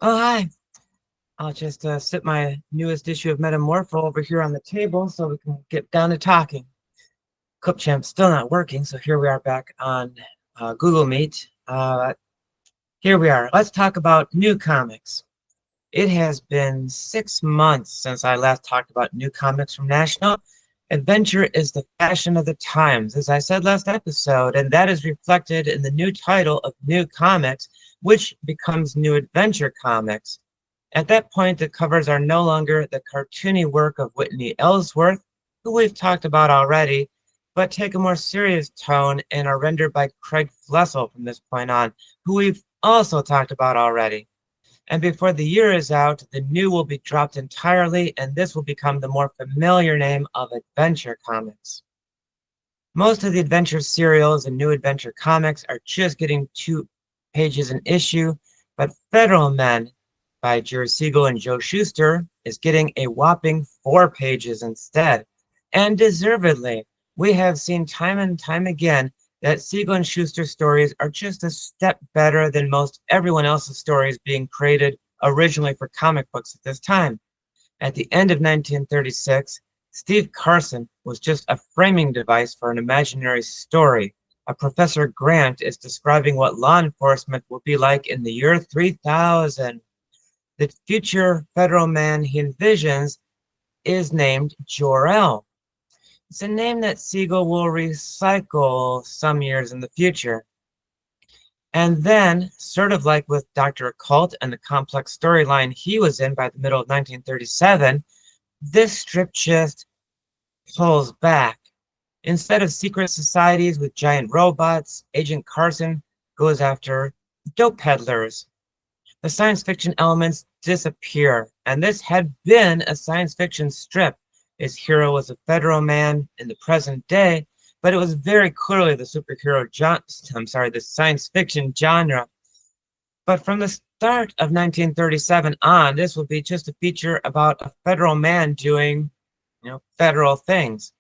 Oh, hi. I'll just sit my newest issue of Metamorpho over here on the table so we can get down to talking. CookChamp's still not working, so here we are back on Google Meet. Here we are. Let's talk about new comics. It has been 6 months since I last talked about new comics from National. Adventure is the fashion of the times, as I said last episode, and that is reflected in the new title of New Comics, which becomes New Adventure Comics. At that point, the covers are no longer the cartoony work of Whitney Ellsworth, who we've talked about already, but take a more serious tone and are rendered by Craig Flessel from this point on, who we've also talked about already. And before the year is out, the new will be dropped entirely, and this will become the more familiar name of Adventure Comics. Most of the Adventure serials and New Adventure Comics are just getting 2 pages an issue, but Federal Men by Jerry Siegel and Joe Shuster is getting a whopping 4 pages instead. And deservedly, we have seen time and time again that Siegel and Schuster stories are just a step better than most everyone else's stories being created originally for comic books at this time. At the end of 1936, Steve Carson was just a framing device for an imaginary story. A Professor Grant is describing what law enforcement will be like in the year 3000. The future federal man he envisions is named Jor-El. It's a name that Siegel will recycle some years in the future. And then, sort of like with Dr. Occult and the complex storyline he was in by the middle of 1937, this strip just pulls back. Instead of secret societies with giant robots, Agent Carson goes after dope peddlers. The science fiction elements disappear, and this had been a science fiction strip. His hero was a federal man in the present day, but it was very clearly the the science fiction genre. But from the start of 1937 on, this will be just a feature about a federal man doing, federal things.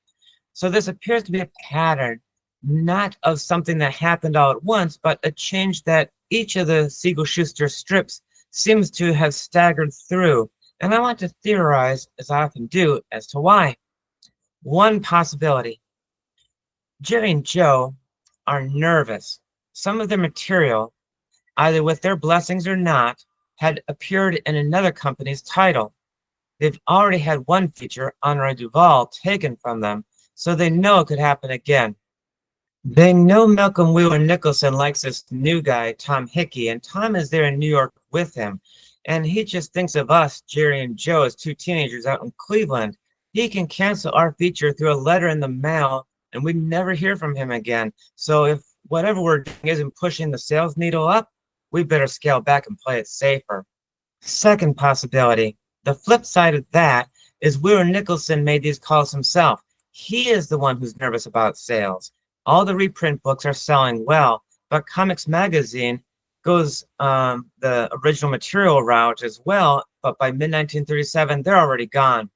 So this appears to be a pattern, not of something that happened all at once, but a change that each of the Siegel-Schuster strips seems to have staggered through. And I want to theorize, as I often do, as to why. One possibility. Jerry and Joe are nervous. Some of their material, either with their blessings or not, had appeared in another company's title. They've already had one feature, Henri Duval, taken from them, so they know it could happen again. They know Malcolm Wheeler Nicholson likes this new guy, Tom Hickey, and Tom is there in New York with him. And he just thinks of us, Jerry and Joe, as 2 teenagers out in Cleveland. He can cancel our feature through a letter in the mail, and we never hear from him again. So if whatever we're doing isn't pushing the sales needle up, we better scale back and play it safer. Second possibility. The flip side of that is Wheeler Nicholson made these calls himself. He is the one who's nervous about sales. All the reprint books are selling well, but Comics Magazine goes the original material route as well, but by mid-1937, they're already gone.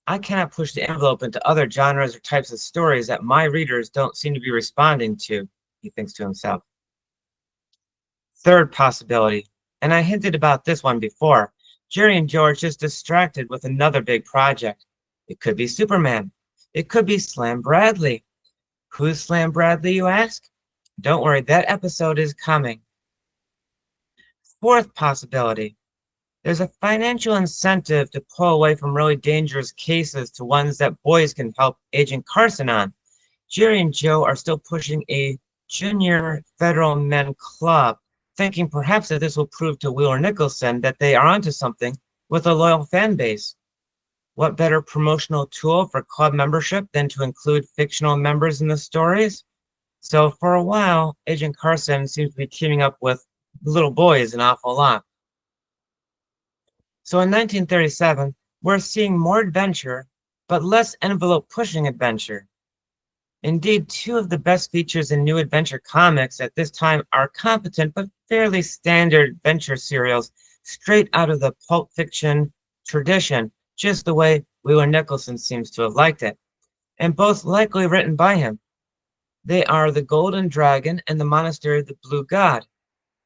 I cannot push the envelope into other genres or types of stories that my readers don't seem to be responding to, he thinks to himself. Third possibility, and I hinted about this one before, Jerry and Joe are just distracted with another big project. It could be Superman. It could be Slam Bradley. Who's Slam Bradley, you ask? Don't worry, that episode is coming. Fourth possibility. There's a financial incentive to pull away from really dangerous cases to ones that boys can help Agent Carson on. Jerry and Joe are still pushing a junior federal men club, thinking perhaps that this will prove to Wheeler Nicholson that they are onto something with a loyal fan base. What better promotional tool for club membership than to include fictional members in the stories? So for a while, Agent Carson seems to be teaming up with little boys an awful lot. So in 1937, we're seeing more adventure, but less envelope-pushing adventure. Indeed, 2 of the best features in New Adventure comics at this time are competent but fairly standard adventure serials straight out of the pulp fiction tradition, just the way Wheeler Nicholson seems to have liked it, and both likely written by him. They are The Golden Dragon and The Monastery of the Blue God.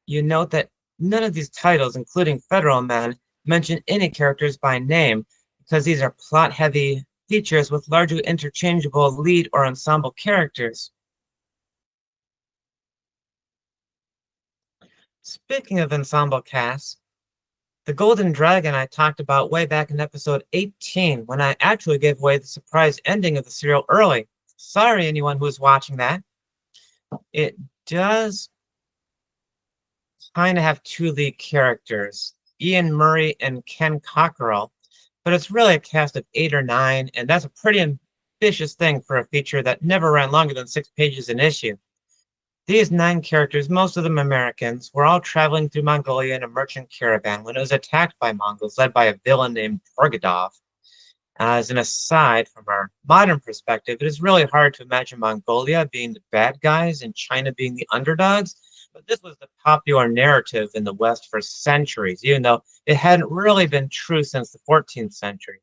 You note that None of these titles, including Federal Men, mention any characters by name because these are plot-heavy features with largely interchangeable lead or ensemble characters. Speaking of ensemble casts, the Golden Dragon I talked about way back in episode 18 when I actually gave away the surprise ending of the serial early. Sorry, anyone who's watching that. It does kind of have two lead characters, Ian Murray and Ken Cockerell, but it's really a cast of 8 or 9, and that's a pretty ambitious thing for a feature that never ran longer than 6 pages an issue. These 9 characters, most of them Americans, were all traveling through Mongolia in a merchant caravan when it was attacked by Mongols led by a villain named Torgadov. As an aside, from our modern perspective, it is really hard to imagine Mongolia being the bad guys and China being the underdogs, but this was the popular narrative in the West for centuries, even though it hadn't really been true since the 14th century.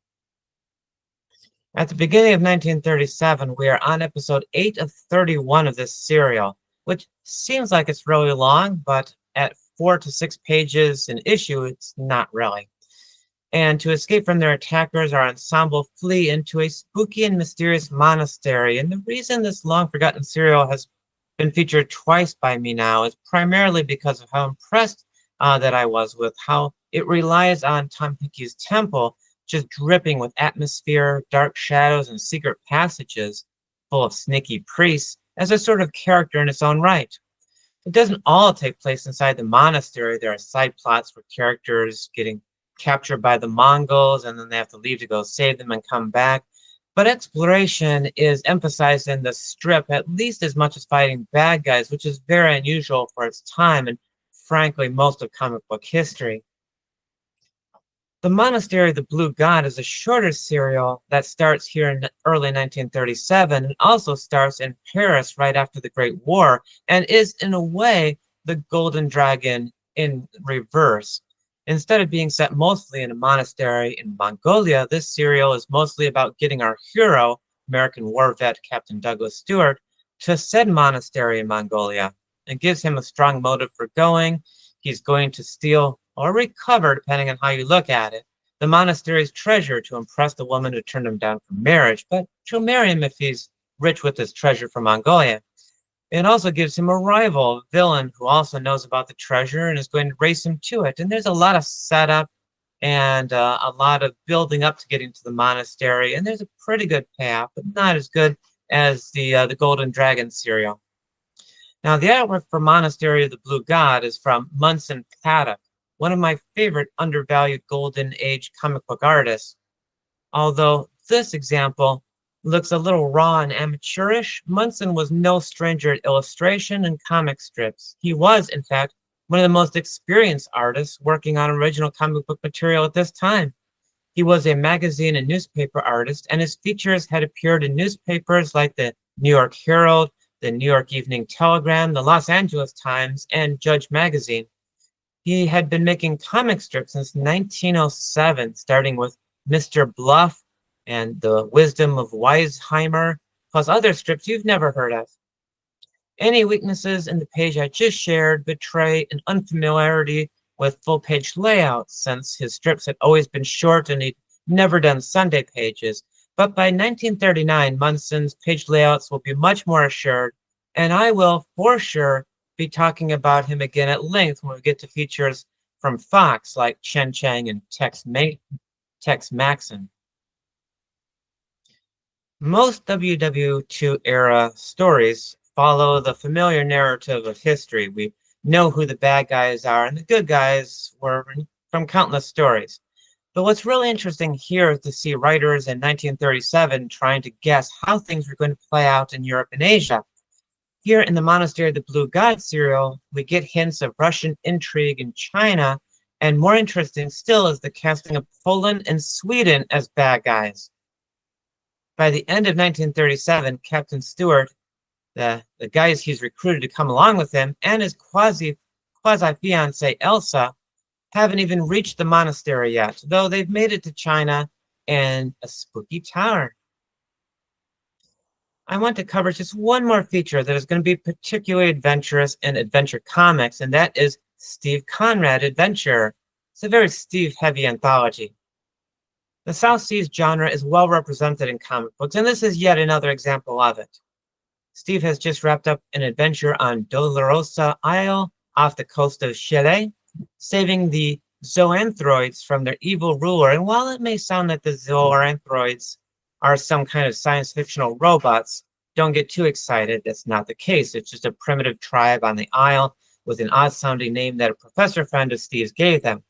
At the beginning of 1937, we are on episode 8 of 31 of this serial, which seems like it's really long, but at 4 to 6 pages an issue, it's not really. And to escape from their attackers, our ensemble flee into a spooky and mysterious monastery. And the reason this long-forgotten serial has been featured twice by me now is primarily because of how impressed that I was with how it relies on Tom Hickey's temple, just dripping with atmosphere, dark shadows, and secret passages full of sneaky priests as a sort of character in its own right. It doesn't all take place inside the monastery. There are side plots where characters getting captured by the Mongols and then they have to leave to go save them and come back. But exploration is emphasized in the strip at least as much as fighting bad guys, which is very unusual for its time and frankly most of comic book history. The Monastery of the Blue God is a shorter serial that starts here in early 1937 and also starts in Paris right after the Great War and is, in a way, the Golden Dragon in reverse. Instead of being set mostly in a monastery in Mongolia, this serial is mostly about getting our hero, American war vet Captain Douglas Stewart, to said monastery in Mongolia. It gives him a strong motive for going. He's going to steal or recover, depending on how you look at it, the monastery's treasure to impress the woman who turned him down for marriage, but she'll marry him if he's rich with his treasure from Mongolia. It also gives him a rival, a villain, who also knows about the treasure and is going to race him to it. And there's a lot of setup and a lot of building up to getting to the monastery. And there's a pretty good payoff, but not as good as the Golden Dragon serial. Now, the artwork for Monastery of the Blue God is from Munson Paddock, one of my favorite undervalued Golden Age comic book artists. Although this example looks a little raw and amateurish, Munson was no stranger at illustration and comic strips. He was, in fact, one of the most experienced artists working on original comic book material at this time. He was a magazine and newspaper artist, and his features had appeared in newspapers like the New York Herald, the New York Evening Telegram, the Los Angeles Times, and Judge Magazine. He had been making comic strips since 1907, starting with Mr. Bluff and The Wisdom of Weisheimer, plus other strips you've never heard of. Any weaknesses in the page I just shared betray an unfamiliarity with full-page layouts, since his strips had always been short and he'd never done Sunday pages. But by 1939, Munson's page layouts will be much more assured, and I will, for sure, be talking about him again at length when we get to features from Fox like Chen Chang and Tex Maxon. Most WW2 era stories follow the familiar narrative of history. We know who the bad guys are and the good guys were from countless stories. But what's really interesting here is to see writers in 1937 trying to guess how things were going to play out in Europe and Asia. Here in the Monastery of the Blue God serial, we get hints of Russian intrigue in China, and more interesting still is the casting of Poland and Sweden as bad guys. By the end of 1937, Captain Stewart, the guys he's recruited to come along with him, and his quasi-fiancée Elsa haven't even reached the monastery yet, though they've made it to China and a spooky tower. I want to cover just one more feature that is going to be particularly adventurous in adventure comics, and that is Steve Conrad Adventure. It's a very Steve-heavy anthology. The South Seas genre is well represented in comic books, and this is yet another example of it. Steve has just wrapped up an adventure on Dolorosa Isle off the coast of Chile, saving the zoanthroids from their evil ruler. And while it may sound that the zoanthroids are some kind of science fictional robots, don't get too excited. That's not the case. It's just a primitive tribe on the isle with an odd sounding name that a professor friend of Steve's gave them.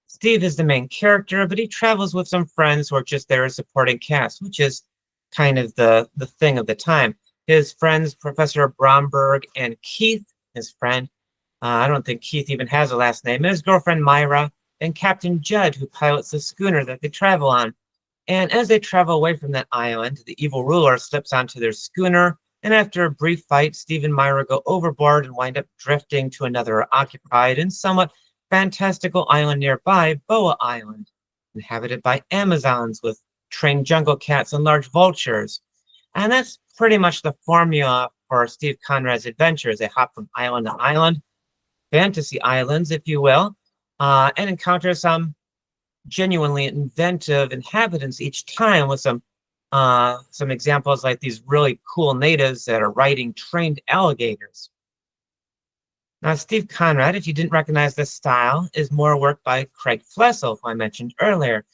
Steve is the main character, but he travels with some friends who are just there as supporting cast, which is kind of the thing of the time. His friends, Professor Bromberg and Keith, his friend, I don't think Keith even has a last name, and his girlfriend Myra, and Captain Judd, who pilots the schooner that they travel on. And as they travel away from that island, the evil ruler slips onto their schooner, and after a brief fight, Steve and Myra go overboard and wind up drifting to another occupied and somewhat fantastical island nearby, Boa Island, inhabited by Amazons with trained jungle cats and large vultures. And that's pretty much the formula for Steve Conrad's adventures. They hop from island to island, fantasy islands, if you will, and encounter some genuinely inventive inhabitants each time with some examples like these really cool natives that are riding trained alligators. Now, Steve Conrad, if you didn't recognize this style, is more work by Craig Flessel, who I mentioned earlier.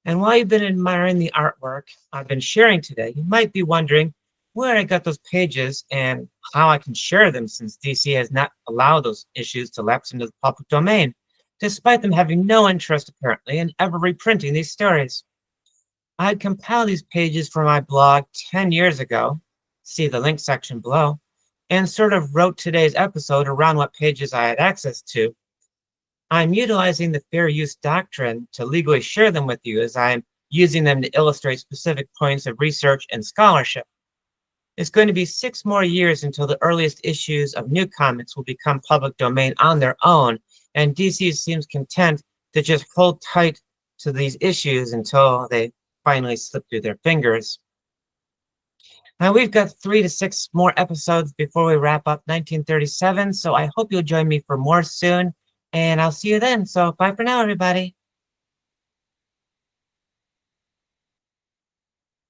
And while you've been admiring the artwork I've been sharing today, you might be wondering where I got those pages and how I can share them, since DC has not allowed those issues to lapse into the public domain, despite them having no interest apparently in ever reprinting these stories. I had compiled these pages for my blog 10 years ago, see the link section below, and sort of wrote today's episode around what pages I had access to. I'm utilizing the fair use doctrine to legally share them with you, as I'm using them to illustrate specific points of research and scholarship. It's going to be 6 more years until the earliest issues of new comics will become public domain on their own, and DC seems content to just hold tight to these issues until they finally slip through their fingers. Now, we've got 3 to 6 more episodes before we wrap up 1937, so I hope you'll join me for more soon, and I'll see you then. So bye for now, everybody.